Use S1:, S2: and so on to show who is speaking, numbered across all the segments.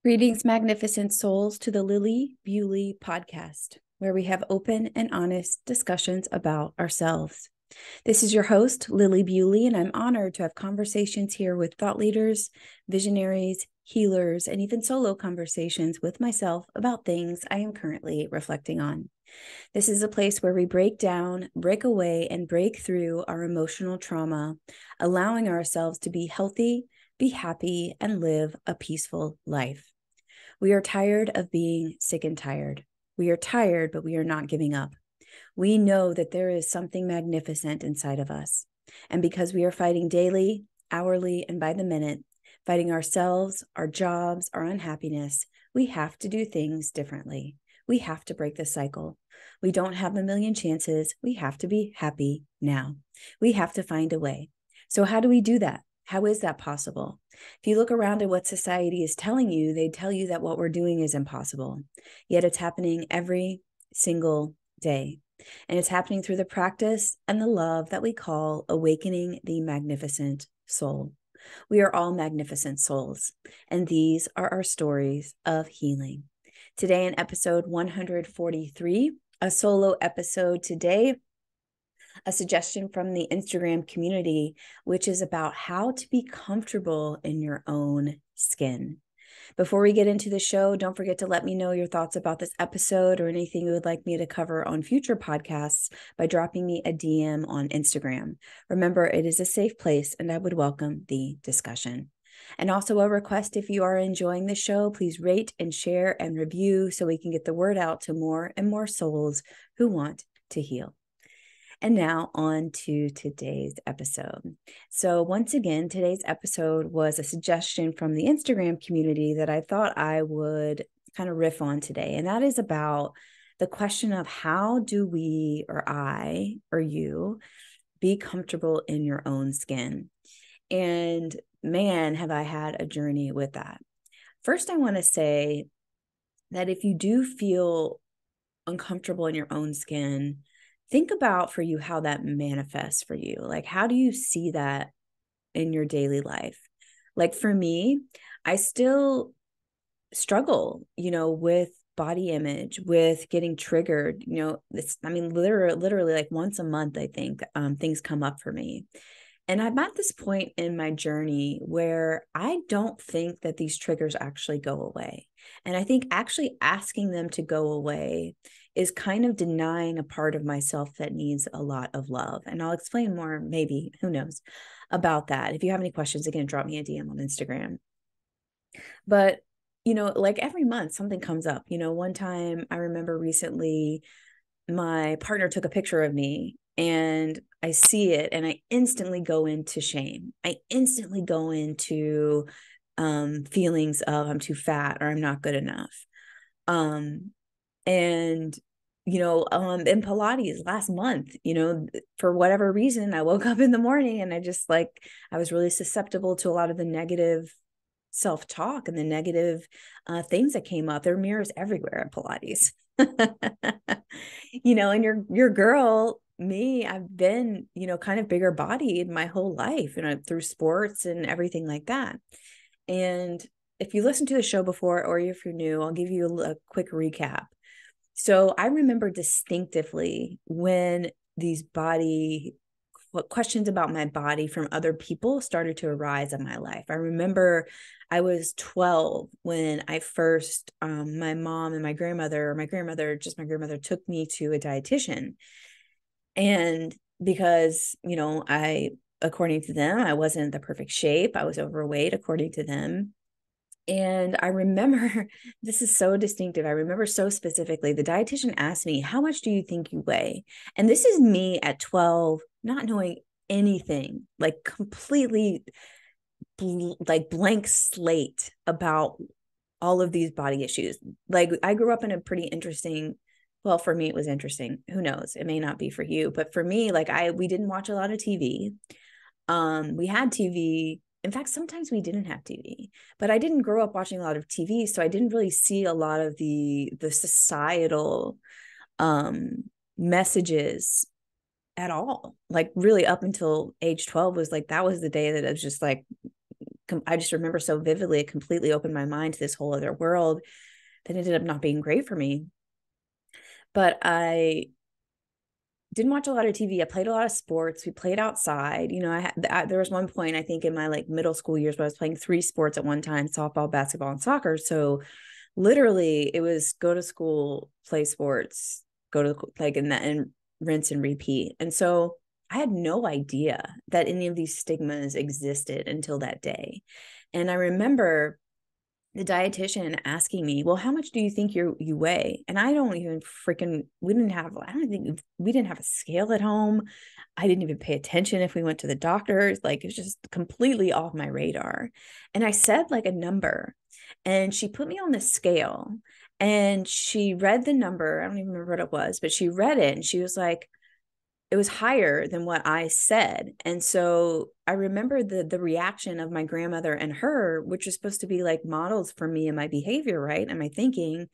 S1: Greetings, magnificent souls, to the Lilli Bewley podcast, where we have open and honest discussions about ourselves. This is your host, Lilli Bewley, and I'm honored to have conversations here with thought leaders, visionaries, healers, and even solo conversations with myself about things I am currently reflecting on. This is a place where we break down, break away, and break through our emotional trauma, allowing ourselves to be healthy, be happy, and live a peaceful life. We are tired of being sick and tired. We are tired, but we are not giving up. We know that there is something magnificent inside of us. And because we are fighting daily, hourly, and by the minute, fighting ourselves, our jobs, our unhappiness, we have to do things differently. We have to break the cycle. We don't have a million chances. We have to be happy now. We have to find a way. So how do we do that? How is that possible? If you look around at what society is telling you, they tell you that what we're doing is impossible. Yet it's happening every single day. And it's happening through the practice and the love that we call awakening the magnificent soul. We are all magnificent souls, and these are our stories of healing. Today in episode 143, a solo episode today, a suggestion from the Instagram community, which is about how to be comfortable in your own skin. Before we get into the show, don't forget to let me know your thoughts about this episode or anything you would like me to cover on future podcasts by dropping me a DM on Instagram. Remember, it is a safe place and I would welcome the discussion. And also a request, if you are enjoying the show, please rate and share and review so we can get the word out to more and more souls who want to heal. And now on to today's episode. So once again, today's episode was a suggestion from the Instagram community that I thought I would kind of riff on today. And that is about the question of how do we, or I, or you, be comfortable in your own skin? And man, have I had a journey with that. First, I want to say that if you do feel uncomfortable in your own skin, think about for you how that manifests for you. Like, how do you see that in your daily life? Like for me, I still struggle, with body image, with getting triggered. Literally like once a month, I think things come up for me. And I'm at this point in my journey where I don't think that these triggers actually go away. And I think actually asking them to go away is kind of denying a part of myself that needs a lot of love. And I'll explain more, maybe, who knows, about that. If you have any questions, again, drop me a DM on Instagram. But, like every month, something comes up. One time I remember recently, my partner took a picture of me and I see it and I instantly go into shame. I instantly go into feelings of I'm too fat or I'm not good enough. Um, and in Pilates last month, for whatever reason, I woke up in the morning and I was really susceptible to a lot of the negative self-talk and the negative things that came up. There were mirrors everywhere at Pilates. And your girl, me, I've been, kind of bigger bodied my whole life, through sports and everything like that. And if you listened to the show before, or if you're new, I'll give you a quick recap. So I remember distinctively when these questions about my body from other people started to arise in my life. I remember I was 12 when I first, my mom and my grandmother took me to a dietitian. And because, according to them, I wasn't in the perfect shape. I was overweight, according to them. And I remember, this is so distinctive. I remember so specifically, the dietitian asked me, how much do you think you weigh? And this is me at 12, not knowing anything, like completely like blank slate about all of these body issues. Like I grew up in a pretty interesting, well, for me, it was interesting. Who knows? It may not be for you, but for me, we didn't watch a lot of TV. We had TV. In fact, sometimes we didn't have TV, but I didn't grow up watching a lot of TV. So I didn't really see a lot of the societal messages at all. Like really up until age 12 was like, that was the day that I was just like I just remember so vividly, it completely opened my mind to this whole other world that ended up not being great for me. But I didn't watch a lot of TV. I played a lot of sports. We played outside. You know, there was one point, I think in my like middle school years, where I was playing 3 sports at one time: softball, basketball, and soccer. So literally it was go to school, play sports, go to like, and rinse and repeat. And so I had no idea that any of these stigmas existed until that day. And I remember the dietitian asking me, well, how much do you think you weigh? And I don't even we didn't have a scale at home. I didn't even pay attention if we went to the doctors. Like, it was just completely off my radar. And I said like a number, and she put me on the scale, and she read the number. I don't even remember what it was, but she read it, and she was like, it was higher than what I said. And so I remember the reaction of my grandmother and her, which was supposed to be like models for me and my behavior, right? And my thinking.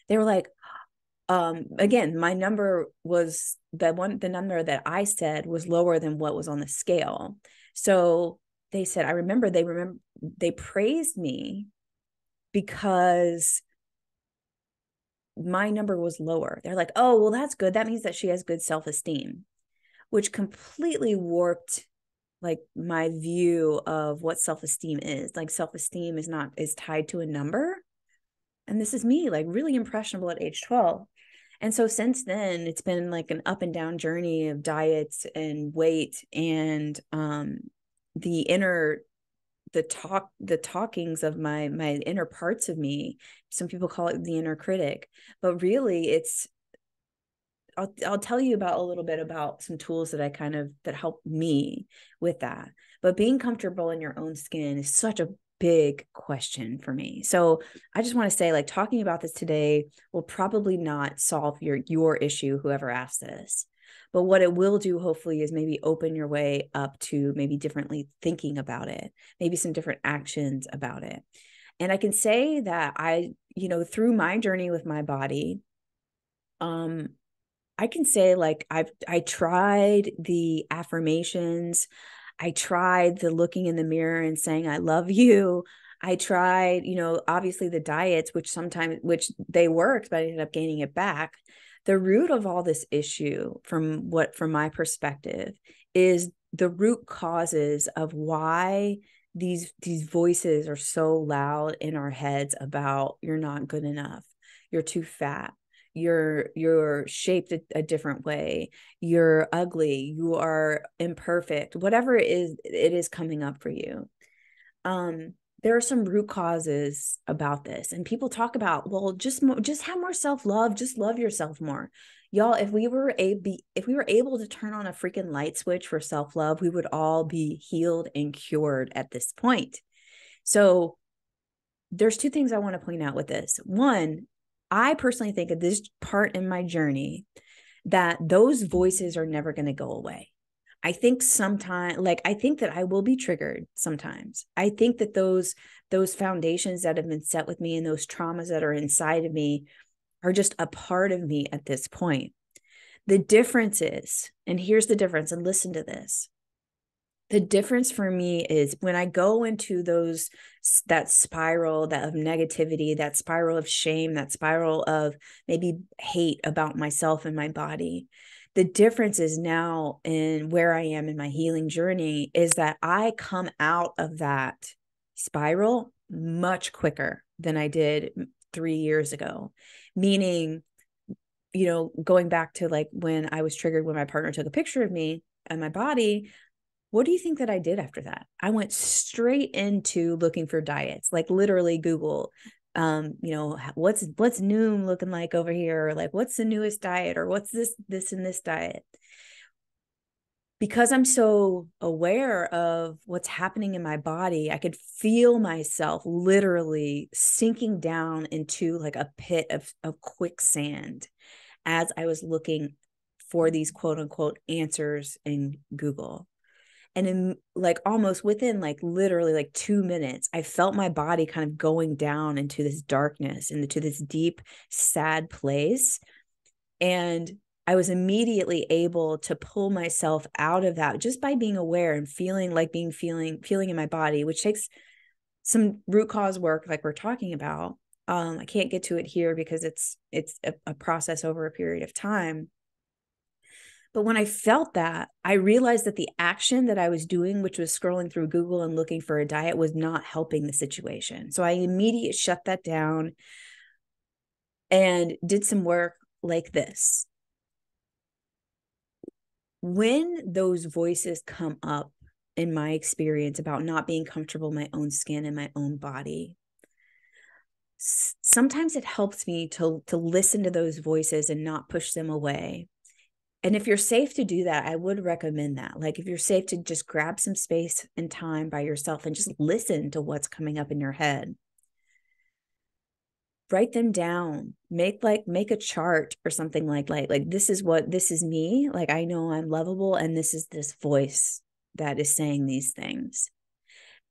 S1: They were like, again, my number was the number that I said was lower than what was on the scale. So they said, they praised me because my number was lower. They're like, oh, well, that's good. That means that she has good self-esteem, which completely warped like my view of what self-esteem is. Like, self-esteem is tied to a number. And this is me, like, really impressionable at age 12. And so since then, it's been like an up and down journey of diets and weight and the talkings of my inner parts of me. Some people call it the inner critic, but really I'll tell you about a little bit about some tools that help me with that. But being comfortable in your own skin is such a big question for me. So I just want to say, like, talking about this today will probably not solve your issue, whoever asked this. But what it will do, hopefully, is maybe open your way up to maybe differently thinking about it, maybe some different actions about it. And I can say that through my journey with my body, I can say, like, I tried the affirmations. I tried the looking in the mirror and saying, I love you. I tried, obviously the diets, which they worked, but I ended up gaining it back. The root of all this issue, from my perspective, is the root causes of why these voices are so loud in our heads about, you're not good enough, you're too fat, you're shaped a different way, you're ugly, you are imperfect, whatever it is coming up for you. There are some root causes about this, and people talk about, well, just have more self-love, just love yourself more. Y'all, if we were able to turn on a freaking light switch for self-love, we would all be healed and cured at this point. So there's 2 things I want to point out with this. One, I personally think at this part in my journey that those voices are never going to go away. I think that I will be triggered sometimes. I think that those foundations that have been set with me and those traumas that are inside of me are just a part of me at this point. The difference is, and here's the difference, and listen to this. The difference for me is when I go into that spiral of negativity, that spiral of shame, that spiral of maybe hate about myself and my body. The difference is now in where I am in my healing journey is that I come out of that spiral much quicker than I did 3 years ago. Meaning, going back to like when I was triggered when my partner took a picture of me and my body. What do you think that I did after that? I went straight into looking for diets, like literally Google, what's Noom looking like over here? Or like, what's the newest diet? Or what's this and this diet? Because I'm so aware of what's happening in my body, I could feel myself literally sinking down into like a pit of quicksand as I was looking for these quote unquote answers in Google. And in like almost within like literally like 2 minutes, I felt my body kind of going down into this darkness, into this deep, sad place. And I was immediately able to pull myself out of that just by being aware and feeling in my body, which takes some root cause work like we're talking about. I can't get to it here because it's a process over a period of time. But when I felt that, I realized that the action that I was doing, which was scrolling through Google and looking for a diet, was not helping the situation. So I immediately shut that down and did some work like this. When those voices come up in my experience about not being comfortable in my own skin and my own body, sometimes it helps me to listen to those voices and not push them away. And if you're safe to do that, I would recommend that. Like if you're safe to just grab some space and time by yourself and just listen to what's coming up in your head. Write them down, make a chart or something like this is me. Like, I know I'm lovable and this is this voice that is saying these things.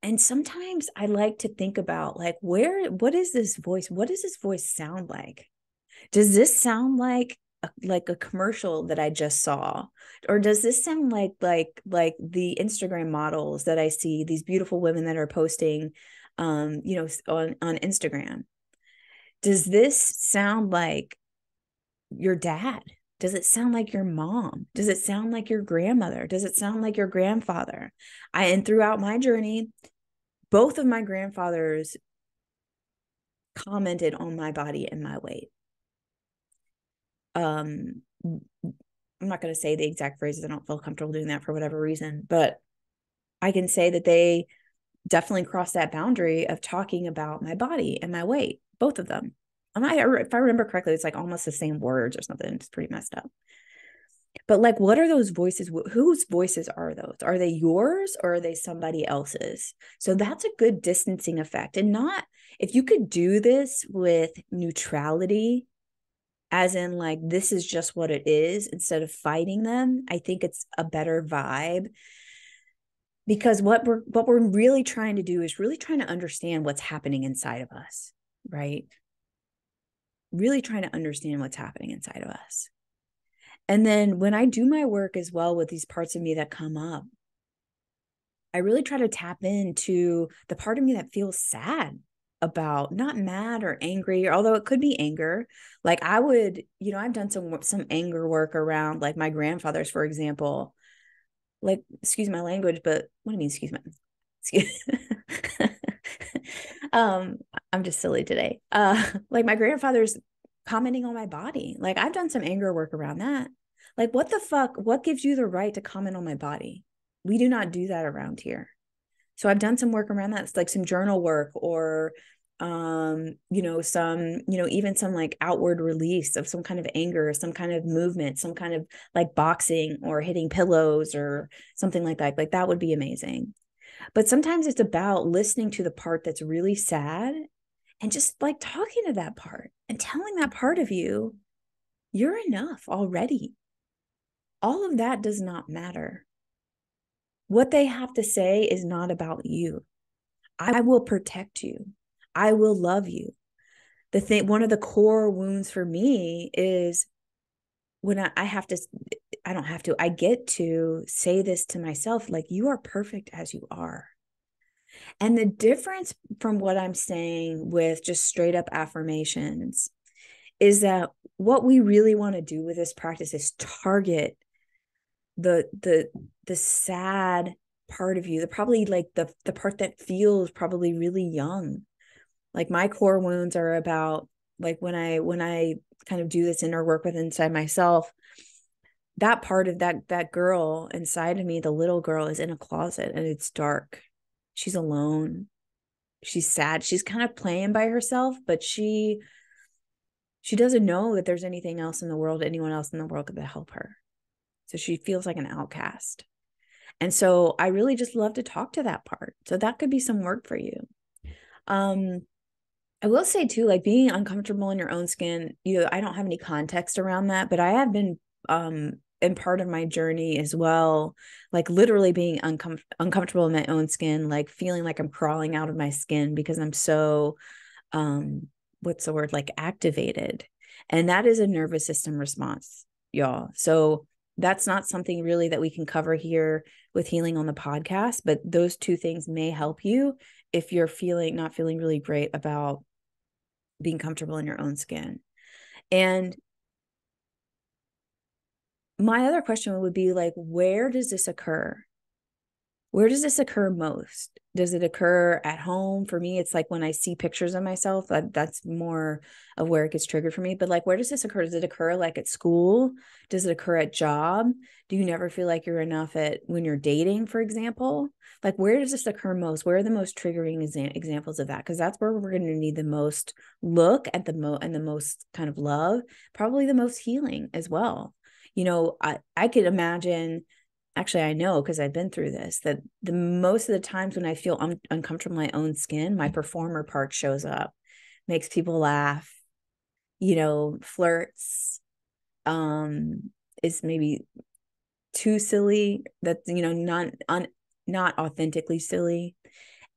S1: And sometimes I like to think about like, what is this voice? What does this voice sound like? Does this sound like a commercial that I just saw? Or does this sound like the Instagram models that I see, these beautiful women that are posting, on Instagram? Does this sound like your dad? Does it sound like your mom? Does it sound like your grandmother? Does it sound like your grandfather? And throughout my journey, both of my grandfathers commented on my body and my weight. I'm not going to say the exact phrases. I don't feel comfortable doing that for whatever reason, but I can say that they definitely crossed that boundary of talking about my body and my weight, both of them. If I remember correctly, it's like almost the same words or something. It's pretty messed up. But like, what are those voices? Whose voices are those? Are they yours or are they somebody else's? So that's a good distancing effect. And not, if you could do this with neutrality, as in like, this is just what it is, instead of fighting them, I think it's a better vibe. Because what we're really trying to do is really trying to understand what's happening inside of us, right? Really trying to understand what's happening inside of us. And then when I do my work as well with these parts of me that come up, I really try to tap into the part of me that feels sad about, not mad or angry, although it could be anger. Like I would, I've done some anger work around like my grandfathers, for example. Like, excuse my language, but what do you mean, excuse I'm just silly today. Like my grandfather's commenting on my body. Like I've done some anger work around that. Like, what the fuck? What gives you the right to comment on my body? We do not do that around here. So I've done some work around that. It's like some journal work or even some like outward release of some kind of anger, some kind of movement, some kind of like boxing or hitting pillows or something like that. Like that would be amazing. But sometimes it's about listening to the part that's really sad and just like talking to that part and telling that part of you, you're enough already. All of that does not matter. What they have to say is not about you. I will protect you. I will love you. One of the core wounds for me is when I get to say this to myself, like, you are perfect as you are. And the difference from what I'm saying with just straight up affirmations is that what we really want to do with this practice is target the sad part of you, probably like the part that feels probably really young. Like my core wounds are about like when I kind of do this inner work with inside myself, that part of that girl inside of me, the little girl, is in a closet and it's dark. She's alone. She's sad. She's kind of playing by herself, but she doesn't know that there's anything else in the world, anyone else in the world could help her. So she feels like an outcast. And so I really just love to talk to that part. So that could be some work for you. I will say too, like being uncomfortable in your own skin, I don't have any context around that, but I have been in part of my journey as well, like literally being uncomfortable in my own skin, like feeling like I'm crawling out of my skin because I'm so what's the word, like activated. And that is a nervous system response, y'all. So that's not something really that we can cover here with healing on the podcast, but those two things may help you if you're not feeling really great about being comfortable in your own skin. And my other question would be like, where does this occur? Where does this occur most? Does it occur at home? For me, it's like when I see pictures of myself, that's more of where it gets triggered for me. But like, where does this occur? Does it occur like at school? Does it occur at job? Do you never feel like you're enough at when you're dating, for example? Like, where does this occur most? Where are the most triggering examples of that? Because that's where we're going to need the most look at and the most kind of love, probably the most healing as well. I could imagine. Actually, I know because I've been through this, that the most of the times when I feel uncomfortable in my own skin, my performer part shows up, makes people laugh, flirts, is maybe too silly, that, not authentically silly.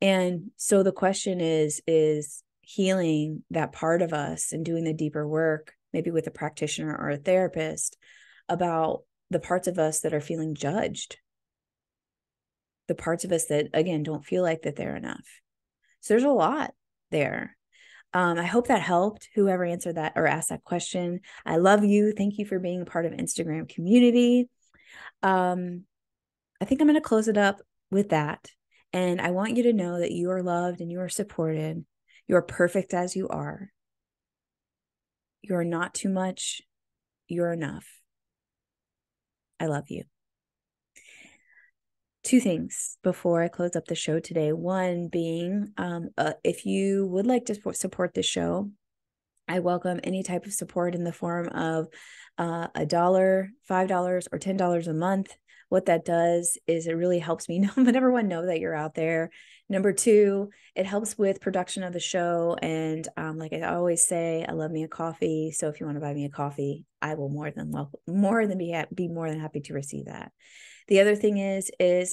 S1: And so the question is healing that part of us and doing the deeper work, maybe with a practitioner or a therapist, about the parts of us that are feeling judged, the parts of us that, again, don't feel like that they're enough. So there's a lot there. I hope that helped whoever answered that or asked that question. I love you. Thank you for being a part of Instagram community. I think I'm going to close it up with that. And I want you to know that you are loved and you are supported. You are perfect as you are. You are not too much. You're enough. I love you. Two things before I close up the show today. One being, if you would like to support the show, I welcome any type of support in the form of $1, $5, or $10 a month. What that does is it really helps me let everyone know that you're out there. Number two, it helps with production of the show. And like I always say, I love me a coffee. So if you want to buy me a coffee, I will be more than happy to receive that. The other thing is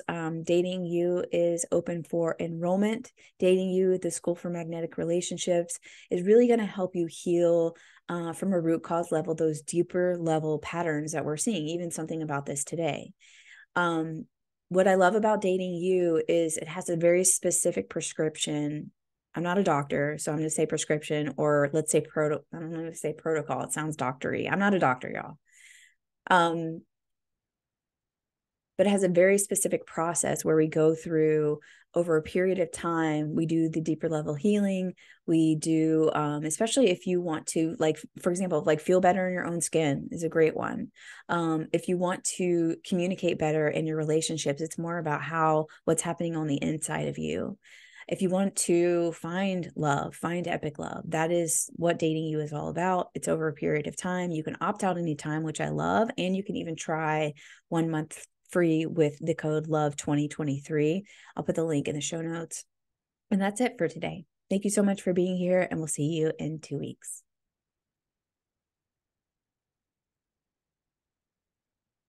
S1: Dating You is open for enrollment. Dating You, the School for Magnetic Relationships, is really going to help you heal from a root cause level, those deeper level patterns that we're seeing, even something about this today. What I love about Dating You is it has a very specific prescription. I'm not a doctor, so I'm going to say prescription, or let's say I'm going to say protocol. It sounds doctory. I'm not a doctor, y'all. But it has a very specific process where we go through over a period of time. We do the deeper level healing. We do, especially if you want to, like, for example, like feel better in your own skin is a great one. If you want to communicate better in your relationships, it's more about what's happening on the inside of you. If you want to find love, find epic love, that is what Dating You is all about. It's over a period of time. You can opt out anytime, which I love. And you can even try 1 month free with the code LOVE2023. I'll put the link in the show notes. And that's it for today. Thank you so much for being here, and we'll see you in 2 weeks.